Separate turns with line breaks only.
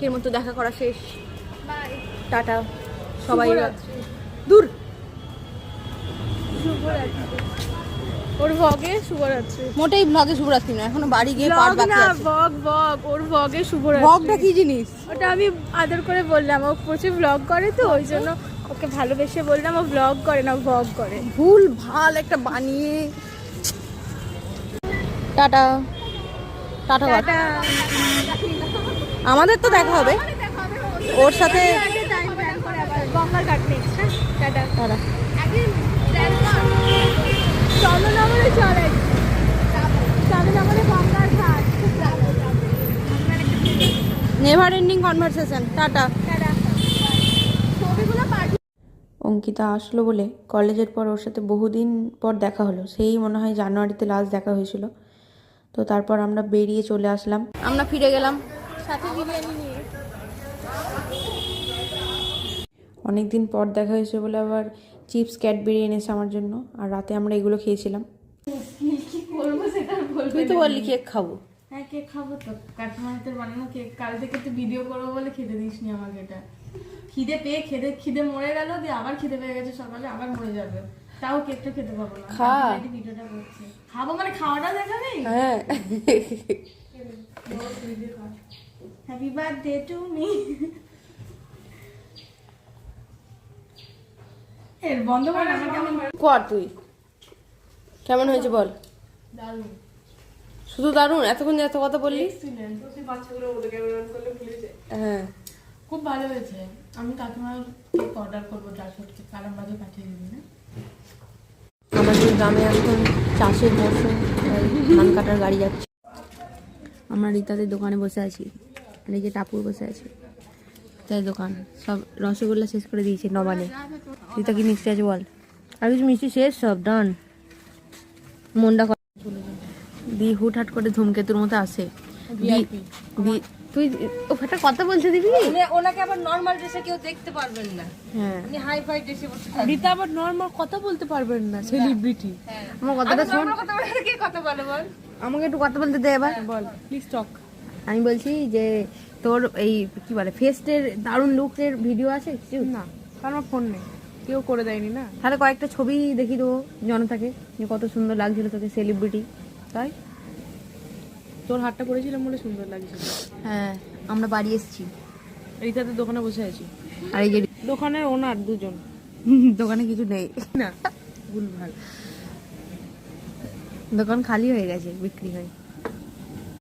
এর মতো দেখা করা শেষ। টাটা সবাই। দূর
ওর ভগে শুভরাত্রি।
মোটেই ব্লগে শুভরাত্রি না, এখনো বাড়ি গিয়ে পাঠ বাকি আছে।
ভগ ওর ভগে শুভরাত্রি।
ব্লগটা কি জিনিস
ওটা আমি আদর করে বললাম, ও প্রচুর ব্লগ করে তো ওই জন্য ওকে ভালোবেসে বললাম। ও ব্লগ করে না, ভগ করে।
ভুল ভাল একটা বানিয়ে। Tata tata.
টাটা।
আমাদের তো দেখা হবে ওর সাথে।
গঙ্গার ঘাট নেক্সট। Tata
tata.
চলো না বলে চলে, চলো না বলে গঙ্গার ঘাট।
Never ending conversation. টাটা।
ছবিগুলো
অঙ্কিতা আসলো বলে কলেজের পর ওর সাথে বহুদিন পর দেখা হলো। সেই মনে হয় জানুয়ারিতে লাস্ট দেখা হয়েছিল। তো তারপর আমরা বেরিয়ে চলে আসলাম, আমরা ফিরে গেলাম
সাথে বিরিয়ানি নিয়ে।
অনেকদিন পর দেখা হয়েছে বলে আবার চিপস ক্যাডবেরি এনেছে আমার জন্য। আর রাতে আমরা এগুলো খেয়েছিলাম।
কি করবো সেটা বলবো।
তুই তো বললি কেক খাবো।
হ্যাঁ কেক খাবো তো, কাকিমাদের বানানো কেক। কাল থেকে তো ভিডিও করবো বলে খেতে দিসনি আমাকে। এটা খিদে পেয়ে খিদে মরে গেল, দিয়ে আবার খিদে পেয়ে গেছে সকালে, আবার মরে যাবে, তাও কেকটা খেতে পাবো না।
খা।
ভিডিওটা করছে, খাবো মানে খাওয়াটা দেখাবি।
হ্যাঁ।
Happy birthday to me. এর বন্ধ কর, আমাকে
কর তুই। কেমন হয়েছে বল।
দারুণ।
শুধু দারুণ? এতক্ষণ এত কথা বললি। হ্যাঁ
খুব ভালো হয়েছে। আমি কাকিমার কেক অর্ডার করবো, 400 কেক আরামবাগে পাঠিয়ে দিবি না?
আমাদের গ্রামে এখন চাষের মরশুম, ধান কাটার গাড়ি যাচ্ছে। আমরা রীতাদের দোকানে বসে আছি, আর এই যে টাপুর বসে আছে। তাই দোকান সব রসগোল্লা শেষ করে দিয়েছে নবানে। রীতা কি মিষ্টি আছে বল। আর কিছু মিষ্টি শেষ, সব ডান। মনটা দি হুটহাট করে ধূমকেতুর মতো আসে। তুই ওটা কথা বলতে দিবি?
ওনাকে আবার নরমাল ড্রেসে কেউ দেখতে পারবেন না।
হ্যাঁ,
উনি হাই ফাই ড্রেসে বসে
রীতা আবার নর্মাল কথা বলতে পারবেন না, সেলিব্রিটি।
আমার কথাটা শোন।
কথা বলে কি কথা বলে বল।
আমাকে একটু কথা বলতে দে এবার।
বল প্লিজ টক।
আমি বলছি যে তোর এই কি বলে ফেস্টের দারুণ লুকের ভিডিও আছে কিছু?
না, কারণ আমার ফোন নেই, কেউ করে দেয়নি না।
তাহলে কয়েকটা ছবি দেখি দেবো জনতাকে, যে কত সুন্দর লাগছিল তোকে সেলিব্রিটি।
তাই তোর হাতটা পরেছিলাম বলে সুন্দর লাগছে।
হ্যাঁ, আমরা বাড়ি এসেছি।
রীতাদের দোকানে বসে আছি।
আর এই যে
দোকানের ওনার দুজন।
দোকানে কিছু নেই
না ভুল ভাল।
দোকান খালি হয়ে গেছে, বিক্রি হয়।